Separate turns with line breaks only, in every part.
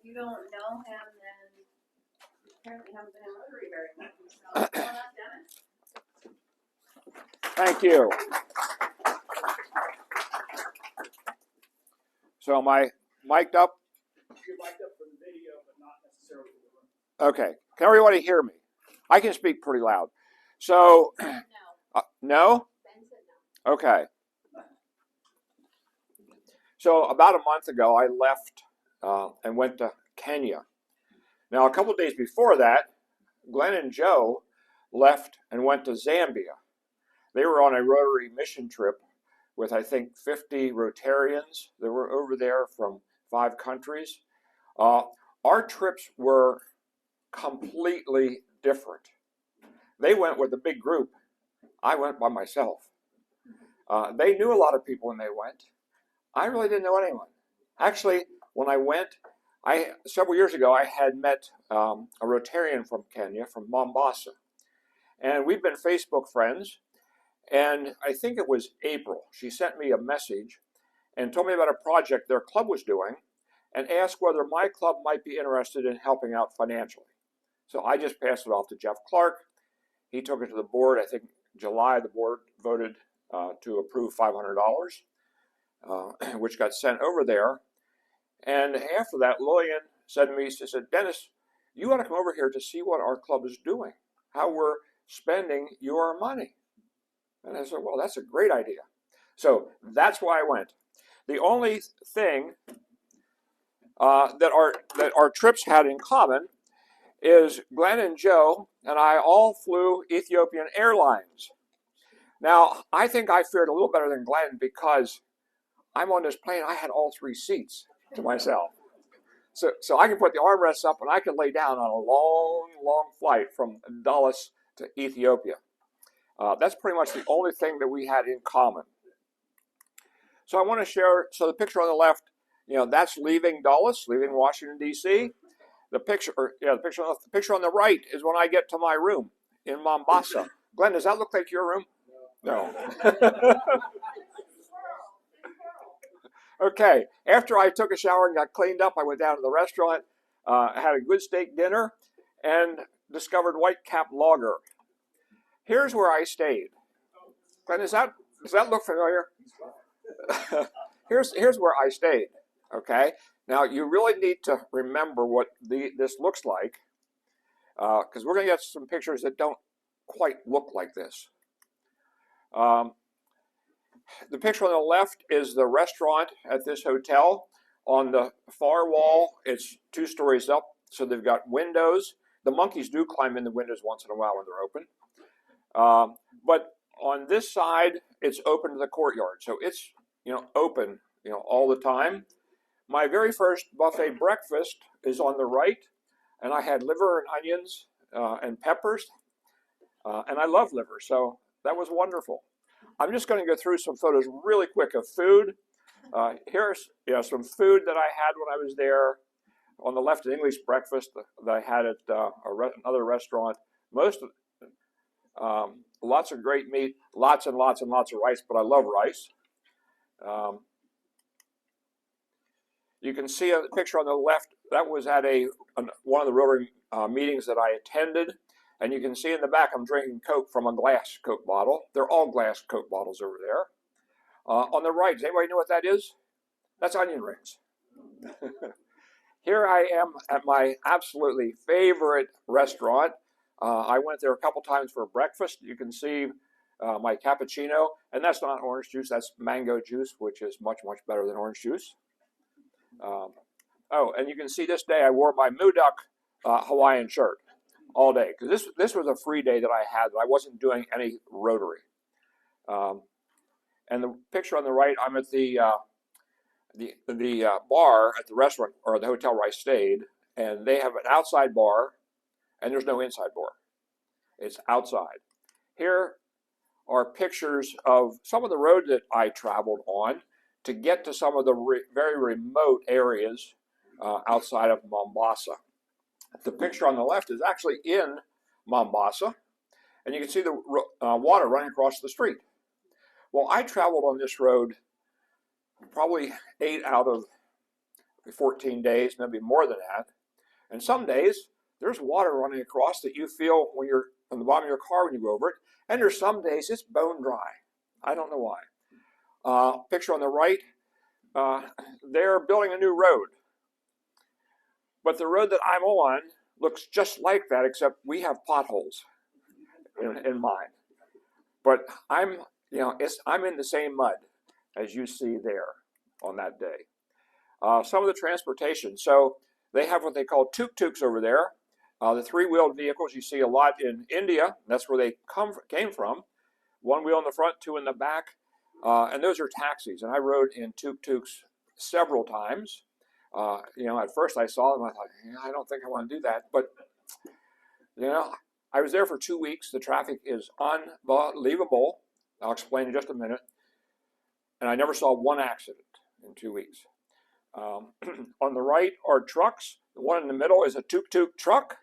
you don't know him, then you apparently haven't been in Rotary very much. So, come on up, Dennis.
Thank you. So am I mic'd up?
You're mic'd up for the video, but not necessarily for the room.
Okay. Can everybody hear me? I can speak pretty loud. So, no? Okay. So about a month ago, I left and went to Kenya. Now, a couple of days before that, Glenn and Joe left and went to Zambia. They were on a Rotary mission trip with, I think, 50 Rotarians that were over there from 5 countries. Our trips were completely different. They went with a big group. I went by myself. They knew a lot of people when they went. I really didn't know anyone. Actually, when I went, several years ago, I had met a Rotarian from Kenya, from Mombasa. And we've been Facebook friends. And I think it was April. She sent me a message and told me about a project their club was doing and asked whether my club might be interested in helping out financially. So I just passed it off to Jeff Clark. He took it to the board. I think July, the board voted to approve $500, which got sent over there. And after that, Lillian said to me, she said, Dennis, you ought to come over here to see what our club is doing, how we're spending your money. And I said, well, that's a great idea. So that's why I went. The only thing that our trips had in common is Glenn and Joe and I all flew Ethiopian Airlines. Now, I think I fared a little better than Glenn because I'm on this plane. I had all 3 seats to myself. So I can put the armrests up and I can lay down on a long, long flight from Dallas to Ethiopia. That's pretty much the only thing that we had in common. So I want to share, so the picture on the left, that's leaving Dulles, leaving Washington, D.C. The picture on the right is when I get to my room in Mombasa. Glenn, does that look like your room? No. Okay, after I took a shower and got cleaned up, I went down to the restaurant, had a good steak dinner, and discovered Whitecap Lager. Here's where I stayed. Glenn, does that look familiar? Here's where I stayed. Okay. Now you really need to remember what this looks like, because we're going to get some pictures that don't quite look like this. The picture on the left is the restaurant at this hotel. On the far wall, it's 2 stories up, so they've got windows. The monkeys do climb in the windows once in a while when they're open. But on this side, it's open to the courtyard. So it's, open, all the time. My very first buffet breakfast is on the right, and I had liver and onions and peppers, and I love liver, so that was wonderful. I'm just going to go through some photos really quick of food. Here's some food that I had when I was there. On the left, an English breakfast that I had at another restaurant. Lots of great meat, lots and lots and lots of rice, but I love rice. You can see a picture on the left. That was at one of the Rotary meetings that I attended. And you can see in the back I'm drinking Coke from a glass Coke bottle. They're all glass Coke bottles over there. On the right, does anybody know what that is? That's onion rings. Here I am at my absolutely favorite restaurant. I went there a couple times for breakfast. You can see my cappuccino, and that's not orange juice, that's mango juice, which is much, much better than orange juice. And you can see this day I wore my Mooduk Hawaiian shirt all day, because this was a free day that I had. I wasn't doing any Rotary. And the picture on the right, I'm at the bar at the restaurant or the hotel where I stayed, and they have an outside bar, and there's no inside bar. It's outside. Here are pictures of some of the road that I traveled on to get to some of the very remote areas outside of Mombasa. The picture on the left is actually in Mombasa, and you can see the water running across the street. Well, I traveled on this road probably 8 out of 14 days, maybe more than that. And some days there's water running across that you feel when you're on the bottom of your car when you go over it. And there's some days it's bone dry. I don't know why. Picture on the right, they're building a new road. But the road that I'm on looks just like that, except we have potholes in mine. But I'm in the same mud as you see there on that day. Some of the transportation. So they have what they call tuk-tuks over there. The three-wheeled vehicles you see a lot in India. That's where they came from. One wheel in the front, two in the back. And those are taxis. And I rode in tuk-tuks several times. At first I saw them. I thought, I don't think I want to do that. But, I was there for 2 weeks. The traffic is unbelievable. I'll explain in just a minute. And I never saw one accident in 2 weeks. On the right are trucks. The one in the middle is a tuk-tuk truck,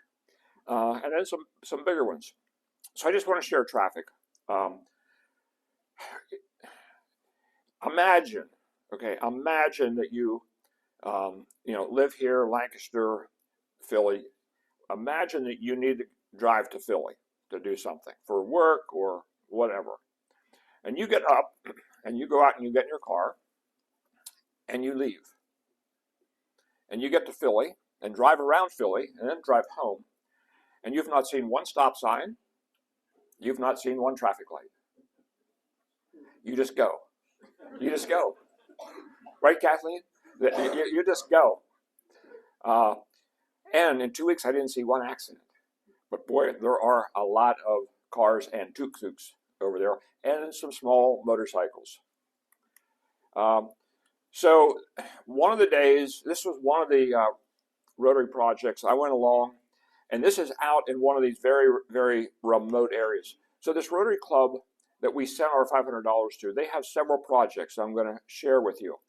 and then some bigger ones. So I just want to share traffic. Imagine that you, live here, Lancaster, Philly. Imagine that you need to drive to Philly to do something for work or whatever. And you get up and you go out and you get in your car and you leave. And you get to Philly and drive around Philly and then drive home. And you've not seen one stop sign. You've not seen one traffic light. You just go. You just go. Right, Kathleen? You just go. And in 2 weeks, I didn't see one accident. But boy, there are a lot of cars and tuk-tuks over there, and some small motorcycles. So one of the days, this was one of the Rotary projects I went along, and this is out in one of these very, very remote areas. So this Rotary Club that we sent our $500 to, they have several projects I'm going to share with you.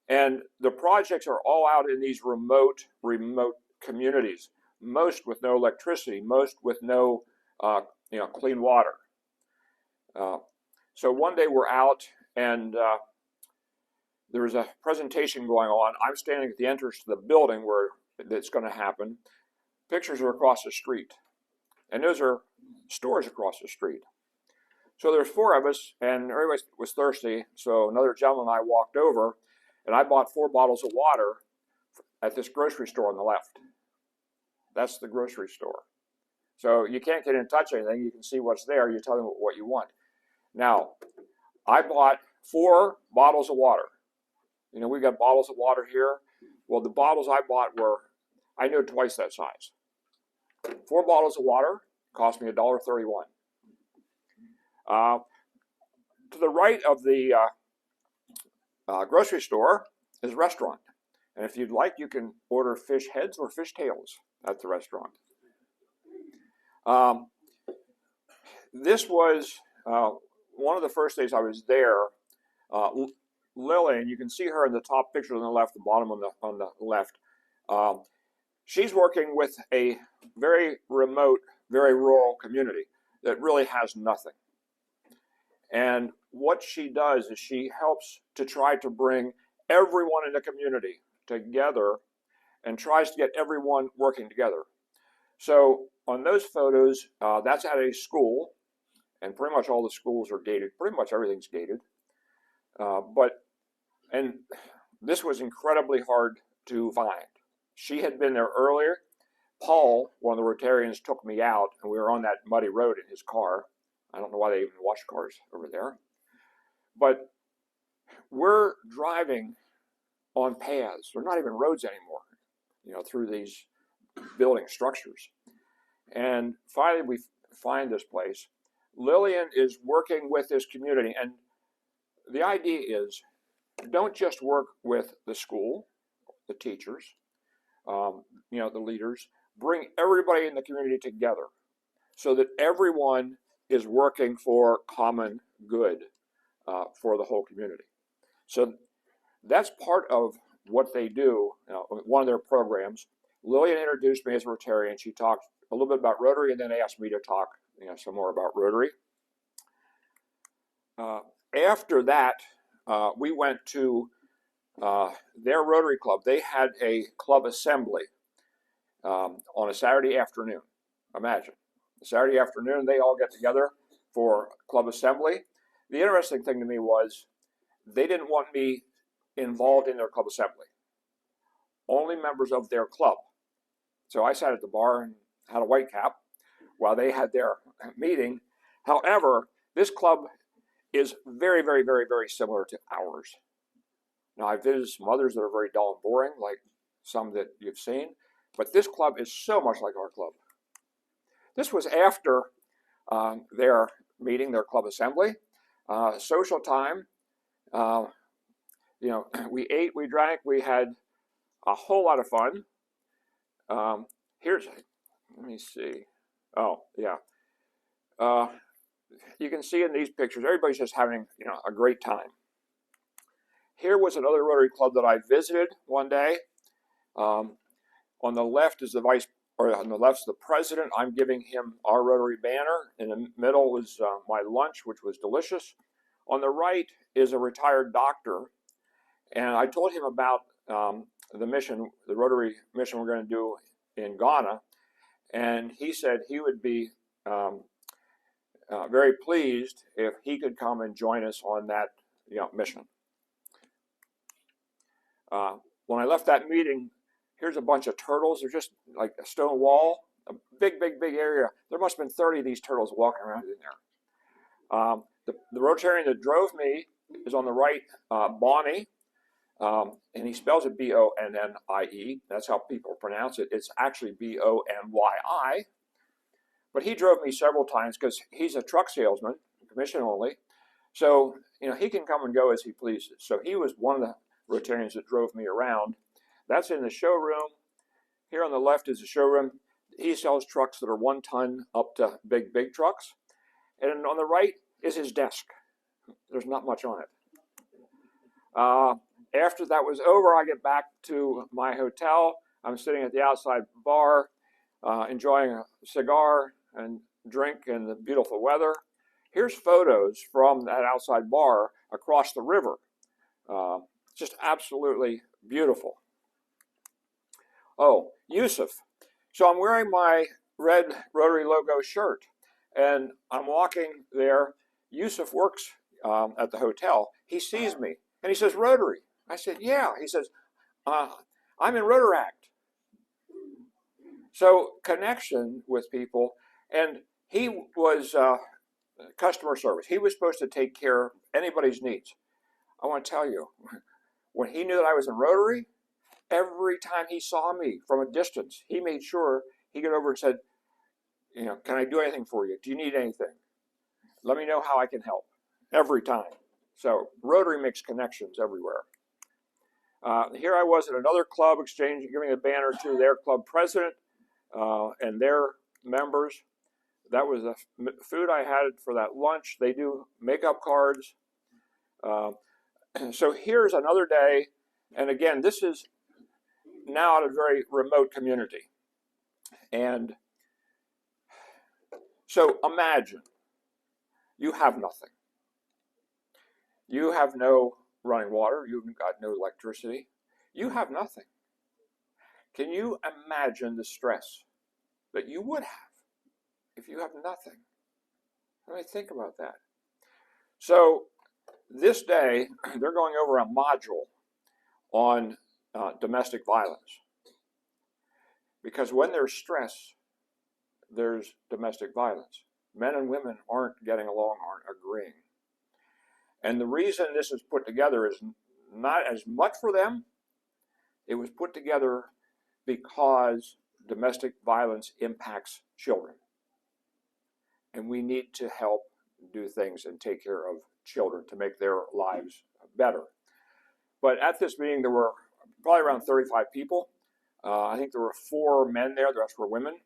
And the projects are all out in these remote communities, most with no electricity, most with no clean water. So one day we're out, and there was a presentation going on. I'm standing at the entrance to the building where it's going to happen. Pictures are across the street, and those are stores across the street. So there's four of us, and everybody was thirsty. So another gentleman and I walked over, and I bought 4 bottles of water at this grocery store on the left. That's the grocery store. So you can't get in touch anything. You can see what's there. You tell them what you want. Now, I bought 4 bottles of water. We got bottles of water here. Well, the bottles I bought were, I knew, twice that size. 4 bottles of water cost me $1.31. To the right of the grocery store is a restaurant. And if you'd like, you can order fish heads or fish tails at the restaurant. This was one of the first days I was there. Lily, and you can see her in the top picture on the left, the bottom on the left. She's working with a very remote, very rural community that really has nothing. And what she does is she helps to try to bring everyone in the community together and tries to get everyone working together. So on those photos, that's at a school, and pretty much all the schools are gated. Pretty much everything's gated. And this was incredibly hard to find. She had been there earlier. Paul, one of the Rotarians, took me out, and we were on that muddy road in his car. I don't know why they even wash cars over there. But we're driving on paths. They're not even roads anymore, through these building structures. And finally, we find this place. Lillian is working with this community, and the idea is, don't just work with the school, the teachers, the leaders. Bring everybody in the community together so that everyone is working for common good for the whole community. So that's part of what they do, one of their programs. Lillian introduced me as a Rotarian. She talked a little bit about Rotary, and then asked me to talk some more about Rotary. After that, we went to their Rotary Club, they had a club assembly on a Saturday afternoon. Imagine. Saturday afternoon, they all get together for club assembly. The interesting thing to me was they didn't want me involved in their club assembly. Only members of their club. So I sat at the bar and had a white cap while they had their meeting. However, this club is very, very, very, very similar to ours. Now, I visited some others that are very dull and boring, like some that you've seen, but this club is so much like our club. This was after their meeting, their club assembly, social time. We ate, we drank, we had a whole lot of fun. Let me see. Oh, yeah. You can see in these pictures, everybody's just having, a great time. Here was another Rotary Club that I visited one day. On the left is on the left's the president. I'm giving him our Rotary banner. In the middle was my lunch, which was delicious. On the right is a retired doctor, and I told him about the mission, the Rotary mission we're going to do in Ghana, and he said he would be very pleased if he could come and join us on that mission. When I left that meeting, here's a bunch of turtles. They're just like a stone wall, a big, big, big area. There must have been 30 of these turtles walking around in there. The Rotarian that drove me is on the right, Bonnie, and he spells it B-O-N-N-I-E. That's how people pronounce it. It's actually B-O-N-Y-I. But he drove me several times because he's a truck salesman, commission only. So, he can come and go as he pleases. So he was one of the Rotarians that drove me around. That's in the showroom. Here on the left is the showroom. He sells trucks that are 1 ton up to big, big trucks. And on the right is his desk. There's not much on it. After that was over, I get back to my hotel. I'm sitting at the outside bar, enjoying a cigar and drink in the beautiful weather. Here's photos from that outside bar across the river. Just absolutely beautiful. Oh, Yusuf. So I'm wearing my red Rotary logo shirt, and I'm walking there. Yusuf works at the hotel. He sees me, and he says, "Rotary." I said, "Yeah." He says, "I'm in Rotaract." So connection with people, and he was customer service. He was supposed to take care of anybody's needs. I want to tell you, when he knew that I was in Rotary, every time he saw me from a distance, he made sure he got over and said, "Can I do anything for you? Do you need anything? Let me know how I can help." Every time. So Rotary makes connections everywhere. Here I was at another club exchange, giving a banner to their club president and their members. That was the food I had for that lunch. They do makeup cards. So here's another day. And again, this is now at a very remote community. And so imagine you have nothing. You have no running water. You've got no electricity. You have nothing. Can you imagine the stress that you would have if you have nothing? Let me think about that. So this day, they're going over a module on domestic violence. Because when there's stress, there's domestic violence. Men and women aren't getting along, aren't agreeing. And the reason this is put together is not as much for them. It was put together because domestic violence impacts children. And we need to help do things and take care of children to make their lives better. But at this meeting, there were probably around 35 people. I think there were 4 men there, the rest were women.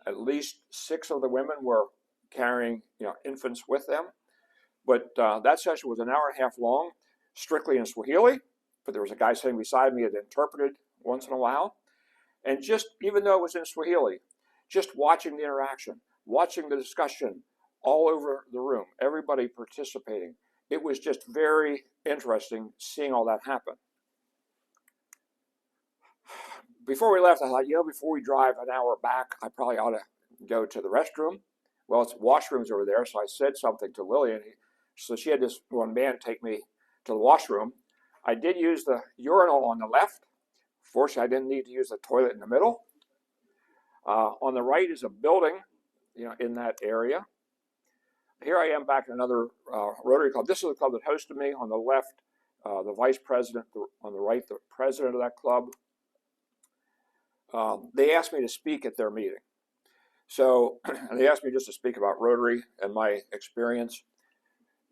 At least 6 of the women were carrying infants with them. But that session was an hour and a half long, strictly in Swahili. But there was a guy sitting beside me that interpreted once in a while. And just, even though it was in Swahili, just watching the interaction, watching the discussion all over the room, everybody participating, it was just very interesting seeing all that happen. before we left, I thought, before we drive an hour back, I probably ought to go to the restroom. Well, it's washrooms over there, so I said something to Lillian. So she had this one man take me to the washroom. I did use the urinal on the left. Fortunately, I didn't need to use the toilet in the middle. On the right is a building, in that area. Here I am back in another Rotary Club. This is the club that hosted me. On the left, the vice president. On the right, the president of that club. They asked me to speak at their meeting. So they asked me just to speak about Rotary and my experience.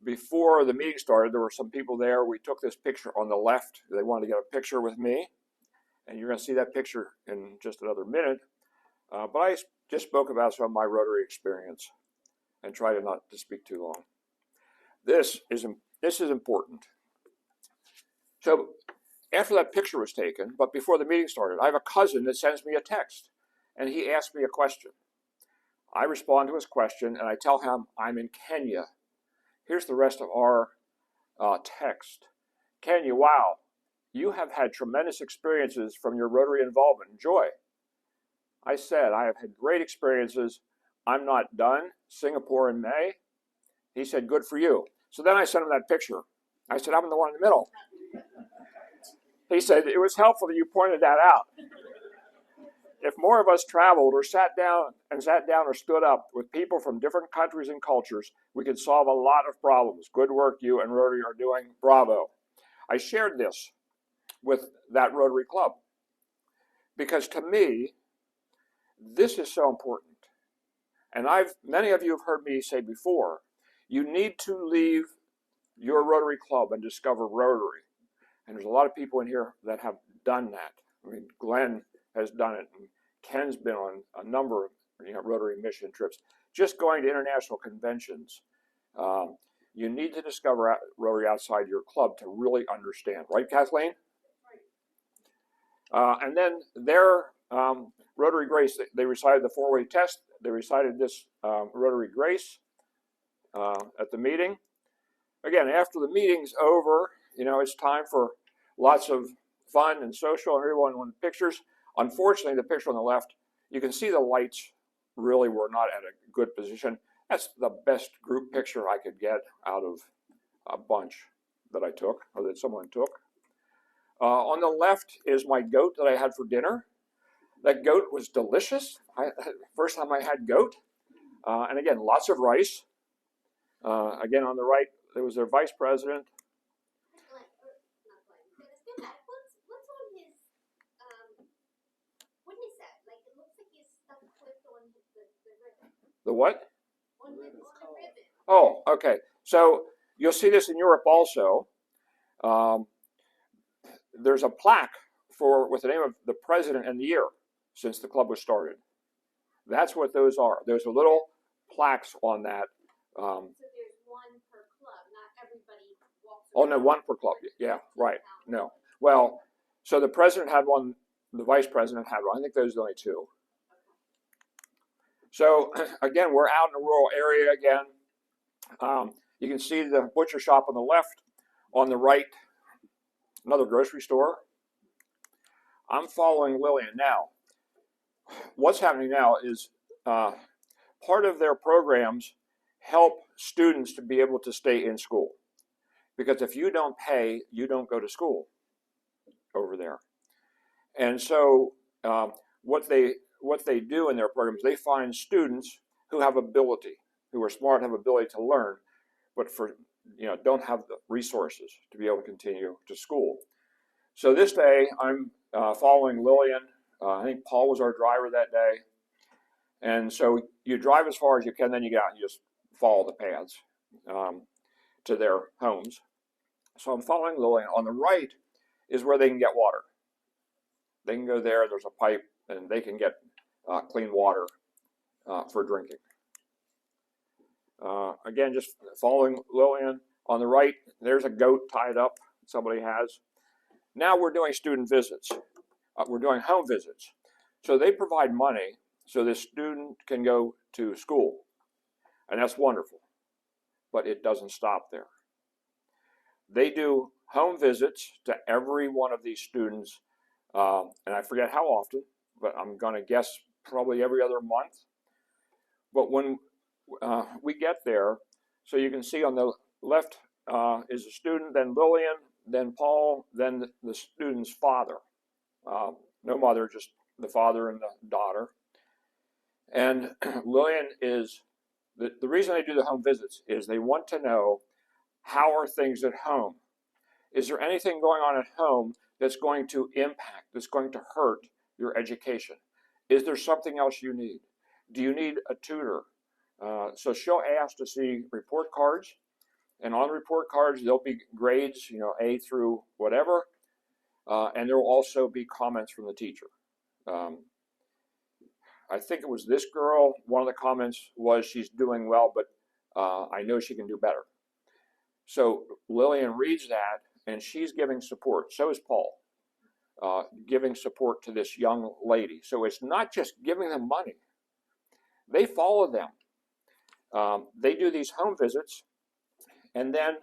Before the meeting started, there were some people there. We took this picture on the left. They wanted to get a picture with me. And you're going to see that picture in just another minute. But I just spoke about some of my Rotary experience and try to not to speak too long. This is important. So after that picture was taken, but before the meeting started, I have a cousin that sends me a text, and he asks me a question. I respond to his question, and I tell him I'm in Kenya. Here's the rest of our text. Kenya, wow, you have had tremendous experiences from your Rotary involvement. Enjoy. I said, I have had great experiences. I'm not done. Singapore in May. He said, good for you. So then I sent him that picture. I said, I'm the one in the middle. He said, it was helpful that you pointed that out. If more of us traveled or sat down or stood up with people from different countries and cultures, we could solve a lot of problems. Good work you and Rotary are doing. Bravo. I shared this with that Rotary Club because to me, this is so important. And many of you have heard me say before, you need to leave your Rotary Club and discover Rotary. And there's a lot of people in here that have done that. I mean, Glenn has done it, and Ken's been on a number of Rotary mission trips. Just going to international conventions, you need to discover Rotary outside your club to really understand. Right, Kathleen? And then their Rotary Grace, they recited the four-way test. They recited this Rotary Grace at the meeting. Again, after the meeting's over, it's time for lots of fun and social, and everyone wanted pictures. Unfortunately, the picture on the left, you can see the lights really were not at a good position. That's the best group picture I could get out of a bunch that I took, or that someone took. On the left is my goat that I had for dinner. That goat was delicious. First time I had goat. And again, lots of rice. Again, on the right, there was their vice president. The what? Oh, okay. So you'll see this in Europe also. There's a plaque with the name of the president and the year since the club was started. That's what those are. There's a little plaques on that.
So there's one per club, not everybody walks
Oh, no, one per club. Yeah, right. No. Well, so the president had one, the vice president had one. I think those are the only two. So again, we're out in a rural area again. You can see the butcher shop on the left. On the right, another grocery store. I'm following Lillian now. What's happening now is part of their programs help students to be able to stay in school. Because if you don't pay, you don't go to school over there. And so what they do in their programs, they find students who have ability, who are smart, have ability to learn, but don't have the resources to be able to continue to school. So this day, I'm following Lillian. I think Paul was our driver that day. And so you drive as far as you can, then you get out and you just follow the paths to their homes. So I'm following Lillian. On the right is where they can get water. They can go there, there's a pipe, and they can get clean water for drinking. Again, just following Lillian. On the right, there's a goat tied up somebody has. Now we're doing student visits. We're doing home visits. So they provide money so this student can go to school. And that's wonderful. But it doesn't stop there. They do home visits to every one of these students and I forget how often, but I'm going to guess probably every other month. But when we get there, so you can see on the left is a student, then Lillian, then Paul, then the student's father. No mother, just the father and the daughter. And Lillian is, the reason they do the home visits is they want to know, how are things at home? Is there anything going on at home that's going to impact, that's going to hurt your education? Is there something else you need? Do you need a tutor? So she'll ask to see report cards, and on the report cards there'll be grades, A through whatever, and there will also be comments from the teacher. I think it was this girl, one of the comments was she's doing well, but I know she can do better. So Lillian reads that, and she's giving support. So is Paul, giving support to this young lady. So it's not just giving them money. They follow them. They do these home visits, and then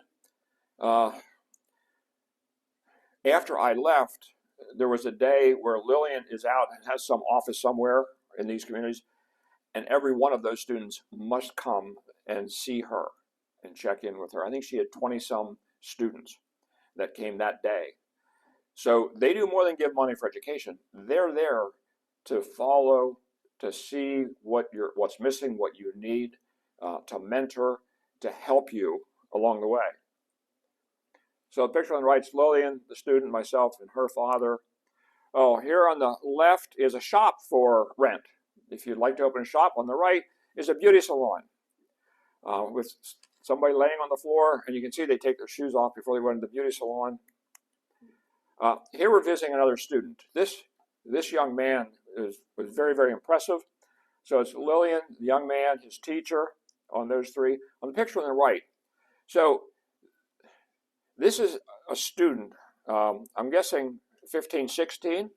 after I left, there was a day where Lillian is out and has some office somewhere in these communities, and every one of those students must come and see her and check in with her. I think she had 20-some students that came that day. So they do more than give money for education. They're there to follow, to see what's missing, what you need, to mentor, to help you along the way. So the picture on the right is Lillian, the student, myself, and her father. Oh, here on the left is a shop for rent. If you'd like to open a shop, on the right is a beauty salon with somebody laying on the floor, and you can see they take their shoes off before they go into the beauty salon. Here we're visiting another student. This young man was very, very impressive. So it's Lillian, the young man, his teacher, on those three. On the picture on the right, so this is a student, I'm guessing 15, 16,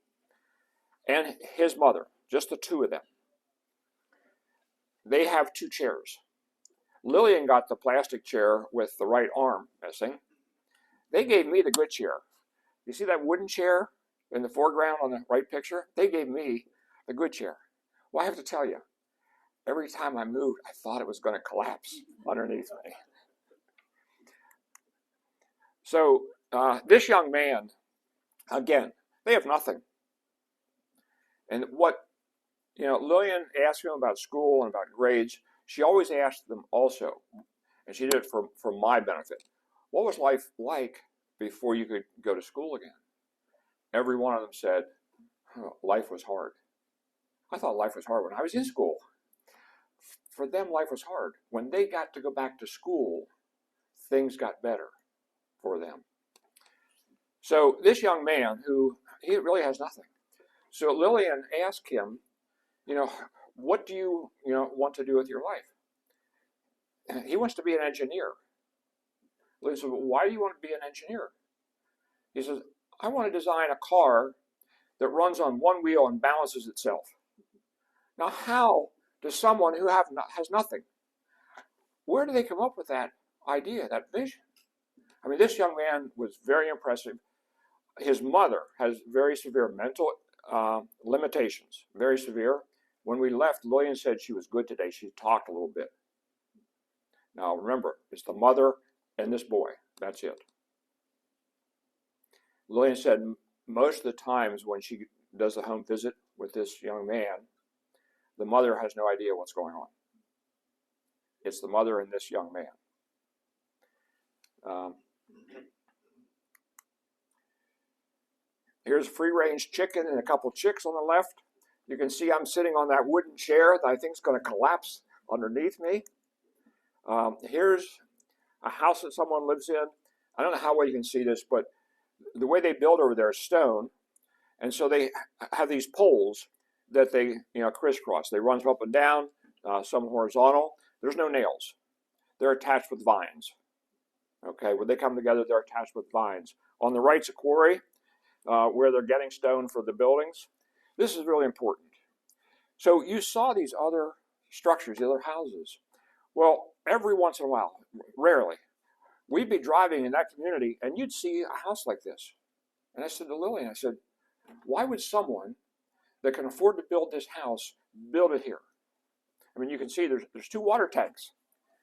and his mother, just the two of them. They have 2 chairs. Lillian got the plastic chair with the right arm missing. They gave me the good chair. You see that wooden chair in the foreground on the right picture? They gave me the good chair. Well, I have to tell you, every time I moved, I thought it was going to collapse underneath me. So this young man, again, they have nothing. And Lillian asked him about school and about grades. She always asked them also, and she did it for my benefit. What was life like before you could go to school again? Every one of them said, life was hard. I thought life was hard when I was in school. For them, life was hard. When they got to go back to school, things got better for them. So this young man, he really has nothing. So Lillian asked him, what do you want to do with your life? He wants to be an engineer. Lillian said, well, why do you want to be an engineer? He says, I want to design a car that runs on one wheel and balances itself. Now, how does someone who has nothing, where do they come up with that idea, that vision? I mean, this young man was very impressive. His mother has very severe mental limitations, very severe. When we left, Lillian said she was good today. She talked a little bit. Now, remember, it's the mother and this boy. That's it. Lillian said most of the times when she does the home visit with this young man, the mother has no idea what's going on. It's the mother and this young man. Here's free-range chicken and a couple chicks on the left. You can see I'm sitting on that wooden chair that I think is going to collapse underneath me. Here's a house that someone lives in. I don't know how well you can see this, but the way they build over there is stone. And so they have these poles that they crisscross. They run up and down, some horizontal. There's no nails. They're attached with vines. Okay, when they come together, they're attached with vines. On the right's a quarry where they're getting stone for the buildings. This is really important. So you saw these other structures, the other houses. Well, every once in a while, rarely, we'd be driving in that community and you'd see a house like this. And I said to Lillian, I said, why would someone that can afford to build this house build it here? I mean, you can see there's 2 water tanks.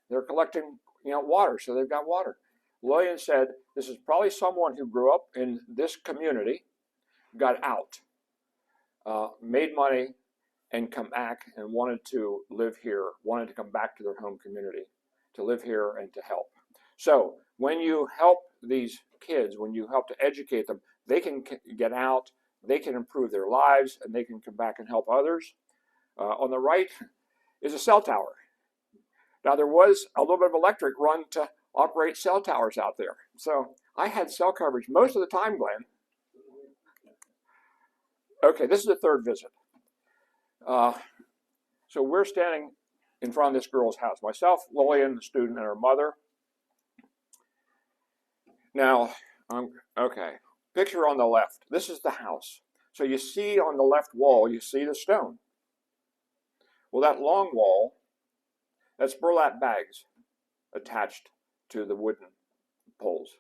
They're collecting, water, so they've got water. Lillian said this is probably someone who grew up in this community, got out, made money, and come back and wanted to live here, wanted to come back to their home community, to live here and to help. So when you help these kids, when you help to educate them, they can get out, they can improve their lives, and they can come back and help others. On the right is a cell tower. Now, there was a little bit of electric run to operate cell towers out there. So I had cell coverage most of the time, Glenn. Okay, this is the 3rd visit. So we're standing in front of this girl's house. Myself, Lillian, the student, and her mother. Now, okay, picture on the left. This is the house. So you see on the left wall, you see the stone. Well, that long wall, that's burlap bags attached to the wooden poles.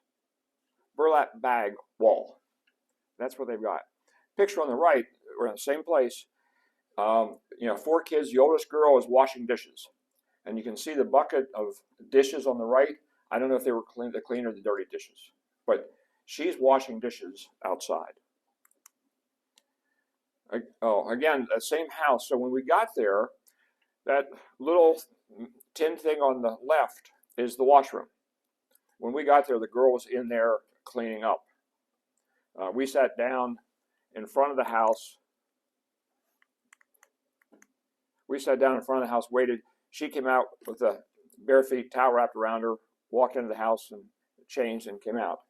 Burlap bag wall. That's what they've got. Picture on the right, we're in the same place. 4 kids. The oldest girl is washing dishes, and you can see the bucket of dishes on the right. I don't know if they were the clean or the dirty dishes, but she's washing dishes outside. Again, that same house. So when we got there, that little tin thing on the left is the washroom. When we got there, the girl was in there cleaning up. We sat down in front of the house. Waited. She came out with a bare feet, towel wrapped around her, walked into the house and changed and came out.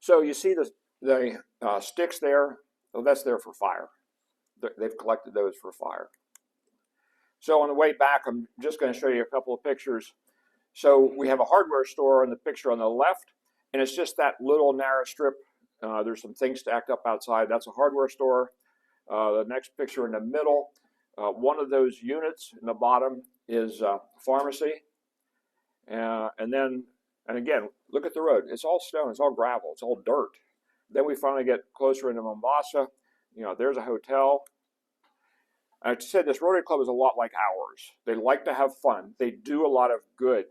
So you see the sticks there. Well, that's there for fire. They've collected those for fire. So on the way back, I'm just going to show you a couple of pictures. So we have a hardware store in the picture on the left, and it's just that little narrow strip. There's some things stacked up outside. That's a hardware store. The next picture in the middle, one of those units in the bottom is a pharmacy. And again, look at the road. It's all stone. It's all gravel. It's all dirt. Then we finally get closer into Mombasa. There's a hotel. I said this Rotary Club is a lot like ours. They like to have fun. They do a lot of good.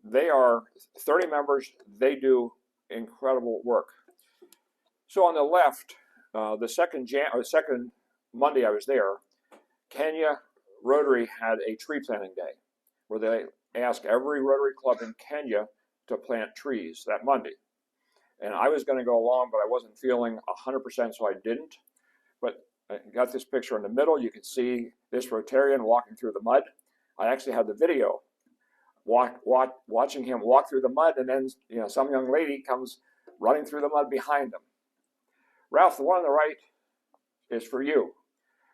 They are 30 members. They do incredible work. So on the left, the second Monday I was there, Kenya Rotary had a tree planting day where they asked every Rotary Club in Kenya to plant trees that Monday. And I was going to go along, but I wasn't feeling 100%, so I didn't. But I got this picture in the middle. You can see this Rotarian walking through the mud. I actually had the video watching him walk through the mud, and then some young lady comes running through the mud behind him. Ralph, the one on the right is for you.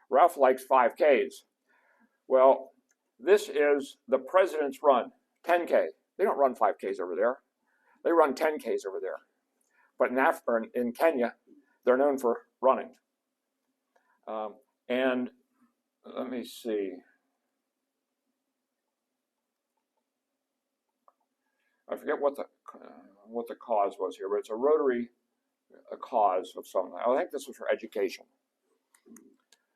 Ralph likes 5Ks. Well, this is the President's Run, 10K. They don't run 5Ks over there. They run 10Ks over there. But in Kenya, they're known for running. And let me see. I forget what the cause was here, but it's a Rotary cause of some. I think this was for education.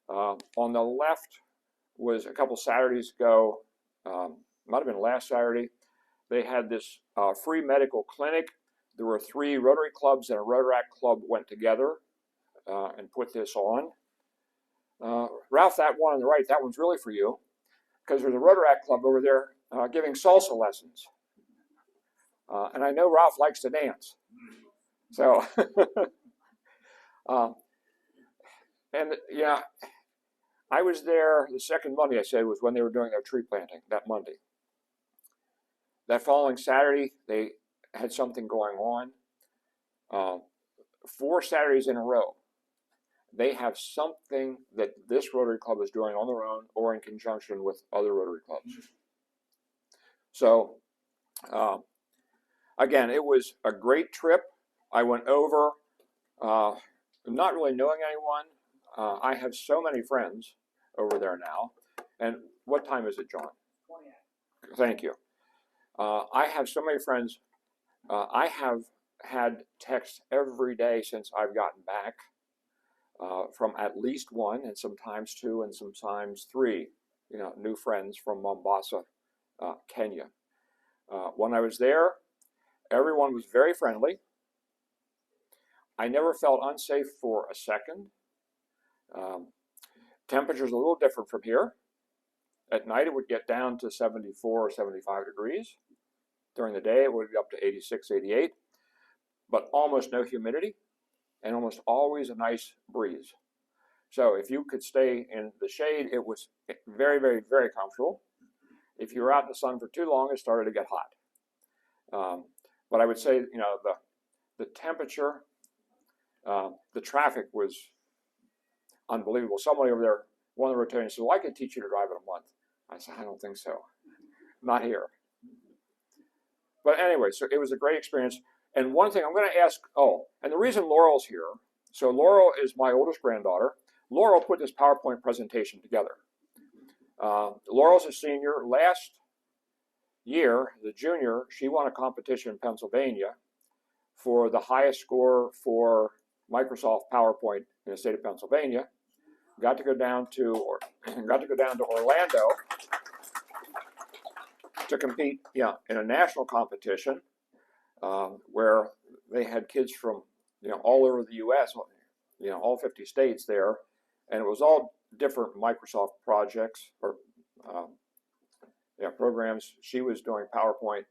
On the left was a couple Saturdays ago, might have been last Saturday. They had this free medical clinic. There were 3 Rotary clubs and a Rotaract club went together and put this on. Ralph, that one on the right, that one's really for you, because there's a Rotaract club over there giving salsa lessons. And I know Ralph likes to dance. So, I was there the second Monday, I said, was when they were doing their tree planting, that Monday. That following Saturday, they had something going on. 4 Saturdays in a row, they have something that this Rotary Club is doing on their own or in conjunction with other Rotary clubs. So, again, it was a great trip. I went over, not really knowing anyone. I have so many friends over there now. And what time is it, John?
20
Thank you. I have so many friends I have had texts every day since I've gotten back from at least one, and sometimes two, and sometimes three, new friends from Mombasa, Kenya. When I was there, everyone was very friendly. I never felt unsafe for a second. Temperature's a little different from here. At night, it would get down to 74 or 75 degrees. During the day, it would be up to 86, 88, but almost no humidity and almost always a nice breeze. So if you could stay in the shade, it was very, very, very comfortable. If you were out in the sun for too long, it started to get hot. But I would say, the temperature, the traffic was unbelievable. Somebody over there, one of the Rotarians said, well, I could teach you to drive in a month. I said, I don't think so. Not here. But anyway, so it was a great experience. And one thing I'm going to ask, and the reason Laurel's here, so Laurel is my oldest granddaughter. Laurel put this PowerPoint presentation together. Laurel's a senior. Last year, the junior, she won a competition in Pennsylvania for the highest score for Microsoft PowerPoint in the state of Pennsylvania. Got to go down to Orlando to compete, in a national competition where they had kids from, all over the U.S., all 50 states there, and it was all different Microsoft projects or programs. She was doing PowerPoint,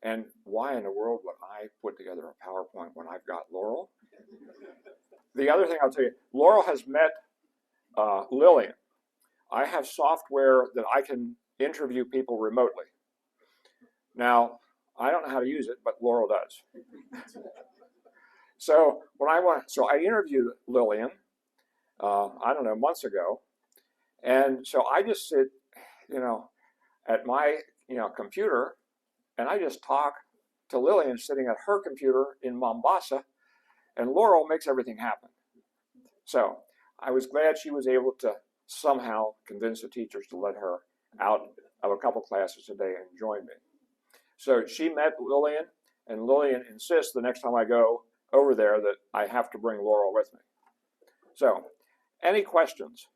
and why in the world would I put together a PowerPoint when I've got Laurel? The other thing I'll tell you, Laurel has met Lillian. I have software that I can interview people remotely. Now, I don't know how to use it, but Laurel does. So I interviewed Lillian, months ago, and so I just sit, at my, computer, and I just talk to Lillian sitting at her computer in Mombasa, and Laurel makes everything happen. So I was glad she was able to somehow convince the teachers to let her out of a couple classes a day and join me. So she met Lillian, and Lillian insists the next time I go over there that I have to bring Laurel with me. So, any questions?